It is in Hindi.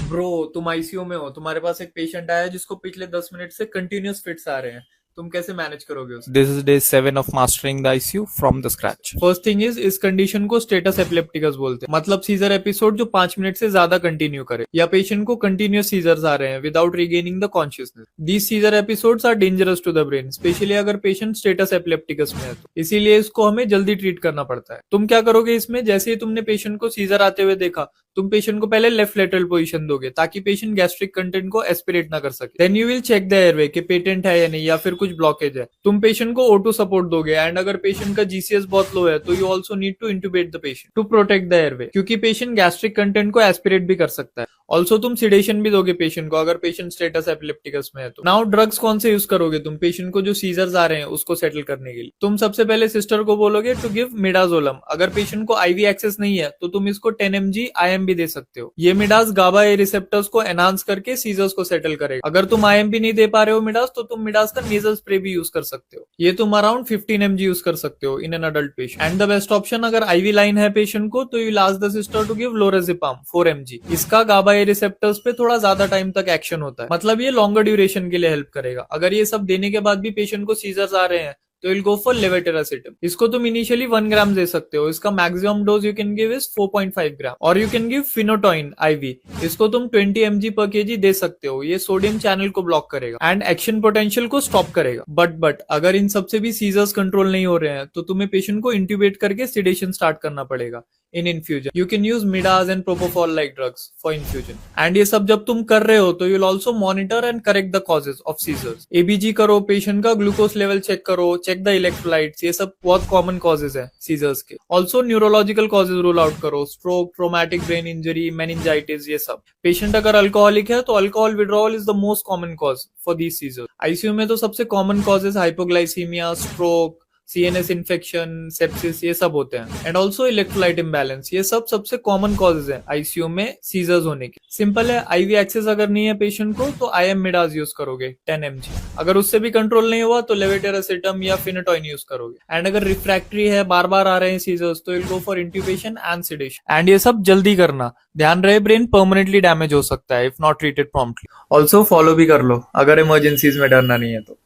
ब्रो, तुम आईसीयू में हो, तुम्हारे पास एक पेशेंट आया है जिसको पिछले 10 मिनट से कंटिन्यूअस फिट्स आ रहे हैं। तुम कैसे मैनेज करोगे उसे? This is day 7 of mastering the ICU from the scratch. First thing is, इस कंडीशन को स्टेटस एपिलेप्टिकस बोलते हैं। मतलब सीजर एपिसोड जो 5 मिनट से ज्यादा कंटिन्यू करे या पेशेंट को कंटिन्यूअस सीजर्स आ रहे हैं without regaining the consciousness. These seizure episodes are dangerous to the brain, especially अगर पेशेंट स्टेटस एपिलेप्टिकस में है तो। इसीलिए इसको हमें जल्दी ट्रीट करना पड़ता है। तुम क्या करोगे इसमें? जैसे ही तुमने पेशेंट को सीजर आते हुए देखा, तुम पेशेंट को पहले लेफ्ट लेटरल पोजीशन दोगे ताकि पेशेंट गैस्ट्रिक कंटेंट को एस्पिरेट ना कर सके। Then you will check the airway कि पेटेंट है या नहीं या फिर कुछ ब्लॉकेज है। तुम पेशेंट को O2 सपोर्ट दोगे एंड अगर पेशेंट का जीसीएस बहुत लो है तो you also need to intubate the patient to protect the airway, क्योंकि पेशेंट गैस्ट्रिक कंटेंट को एस्पिरेट भी कर सकता है। ऑल्सो तुम सिडेशन भी दोगे पेशेंट को अगर पेशेंट स्टेटस एपिलेप्टिकस में है तो। नाउ ड्रग्स कौन से यूज करोगे तुम पेशेंट को जो सीजर्स आ रहे हैं उसको सेटल करने के लिए? तुम सबसे पहले सिस्टर को बोलोगे टू गिव मिडाजोलम। अगर पेशेंट को आईवी एक्सेस नहीं है तो तुम इसको 10 mg IM भी दे सकते हो। ये मिडास गाबा ए रिसेप्टर्स को एनहांस करके सीजर्स को सेटल करेगा। अगर तुम IM भी नहीं दे पा रहे हो मिडास, तो तुम मिडास का नेजल स्प्रे भी यूज कर सकते हो। ये तुम अराउंड 15 mg यूज कर सकते हो in an adult patient. And the best option, अगर आईवी लाइन है पेशेंट को तो you last the sister to give lorazepam 4 mg। इसका गाबा ए रिसेप्टर्स पे थोड़ा ज्यादा टाइम तक एक्शन होता है, मतलब ये लॉन्गर ड्यूरेशन के लिए हेल्प करेगा। अगर ये सब देने के बाद भी पेशेंट को सीजर्स आ रहे हैं तो विल गो फॉर लेवेटिरासिटम। इसको तुम इनिशियली 1 ग्राम दे सकते हो। इसका maximum dose you can give is 4.5 ग्राम। और यू कैन गिव फिनोटॉइन आईवी। इसको तुम 20 mg पर केजी दे सकते हो। ये सोडियम चैनल को ब्लॉक करेगा एंड एक्शन पोटेंशियल को स्टॉप करेगा। बट अगर इन सबसे भी सीजर्स कंट्रोल नहीं हो रहे हैं तो तुम्हें पेशेंट को इंट्यूबेट करके सिडेशन स्टार्ट करना पड़ेगा in infusion. You can use midaz and propofol like drugs for infusion. And ये सब जब तुम कर रहे हो तो you'll also monitor and correct the causes of seizures. ABG करो, पेशेंट का ग्लूकोज लेवल चेक करो, चेक द इलेक्ट्रोलाइट्स। ये सब बहुत कॉमन कॉजेज है सीजर्स के। Also neurological causes rule out करो, stroke, traumatic brain injury, meningitis, ये सब। पेशेंट अगर अल्कोहलिक है तो alcohol withdrawal is the most common cause for these seizures. ICU में तो सबसे common causes hypoglycaemia, stroke, CNS infection, sepsis, ये सब होते हैं। And also electrolyte imbalance. ये सब सबसे कॉमन कॉजेज है आईसीयू में सीजर्स होने के। सिंपल है, आईवी एक्सेस अगर नहीं है पेशेंट को तो IM मिडाज यूज करोगे 10 mg। अगर उससे भी कंट्रोल नहीं हुआ तो लेवेटिरासिटम या फिनोटॉइन यूज करोगे। एंड अगर रिफ्रैक्टरी है, बार बार आ रहे हैं सीजर्स, तो will go for intubation and sedation. And ये सब जल्दी करना, ध्यान रहे ब्रेन परमानेंटली डैमेज हो सकता है if not treated promptly. Also follow भी कर लो अगर इमरजेंसीज में डरना नहीं है तो।